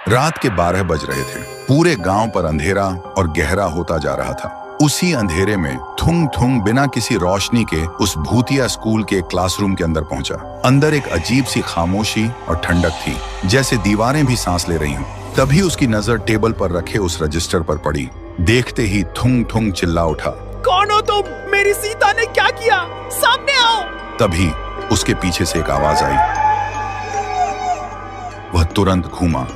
रात के 12 बज रहे थे। पूरे गांव पर अंधेरा और गहरा होता जा रहा था। उसी अंधेरे में थुंग थुंग बिना किसी रोशनी के उस भूतिया स्कूल के क्लासरूम के अंदर पहुंचा। अंदर एक अजीब सी खामोशी और ठंडक थी, जैसे दीवारें भी सांस ले रही हों। तभी उसकी नजर टेबल पर रखे उस रजिस्टर पर पड़ी। देखते ही थुंग थुंग चिल्ला उठा, कौन हो तुम? मेरी सीता ने क्या किया? सामने आओ। तभी उसके पीछे से एक आवाज आई। वह तुरंत घूमा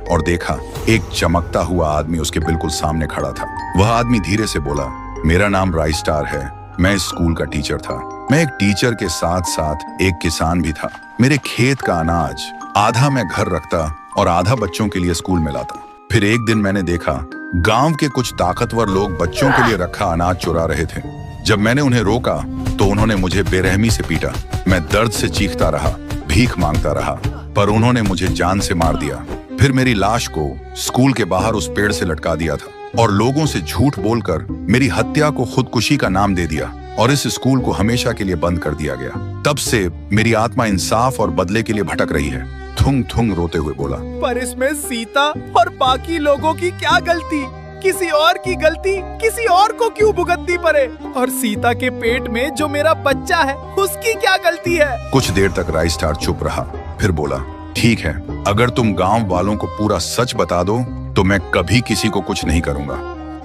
और देखा एक चमकता हुआ आदमी उसके बिल्कुल सामने खड़ा था। वह आदमी धीरे से बोला, मेरा नाम राइस्टार है। मैं इस स्कूल का टीचर था। मैं एक टीचर के साथ साथ एक किसान भी था। मेरे खेत का अनाज आधा मैं घर रखता और आधा बच्चों के लिए स्कूल में लाता। फिर एक दिन मैंने देखा गांव के कुछ ताकतवर लोग बच्चों के लिए रखा अनाज चुरा रहे थे। जब मैंने उन्हें रोका तो उन्होंने मुझे बेरहमी से पीटा। मैं दर्द से चीखता रहा, भीख मांगता रहा, पर उन्होंने मुझे जान से मार दिया। फिर मेरी लाश को स्कूल के बाहर उस पेड़ से लटका दिया था और लोगों से झूठ बोलकर मेरी हत्या को खुदकुशी का नाम दे दिया और इस स्कूल को हमेशा के लिए बंद कर दिया गया। तब से मेरी आत्मा इंसाफ और बदले के लिए भटक रही है। थुंग थुंग रोते हुए बोला, पर इसमें सीता और बाकी लोगों की क्या गलती? किसी और की गलती किसी और को क्यों भुगतनी पड़े? और सीता के पेट में जो मेरा बच्चा है उसकी क्या गलती है? कुछ देर तक राइस्टार चुप रहा, फिर बोला, ठीक है, अगर तुम गांव वालों को पूरा सच बता दो तो मैं कभी किसी को कुछ नहीं करूंगा।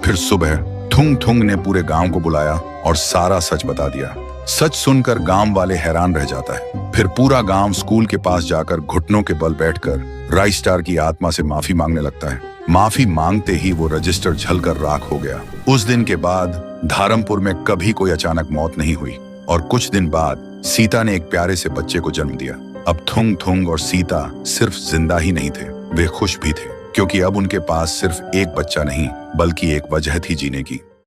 फिर सुबह थुंग थुंग ने पूरे गांव को बुलाया और सारा सच बता दिया। सच सुनकर गांव वाले हैरान रह जाता है। फिर पूरा गांव स्कूल के पास जाकर घुटनों के बल बैठकर राइस्टार की आत्मा से माफी मांगने लगता है। माफी मांगते ही वो रजिस्टर जलकर राख हो गया। उस दिन के बाद धारमपुर में कभी कोई अचानक मौत नहीं हुई और कुछ दिन बाद सीता ने एक प्यारे से बच्चे को जन्म दिया। अब थुंग थुंग और सीता सिर्फ जिंदा ही नहीं थे, वे खुश भी थे, क्योंकि अब उनके पास सिर्फ एक बच्चा नहीं बल्कि एक वजह थी जीने की।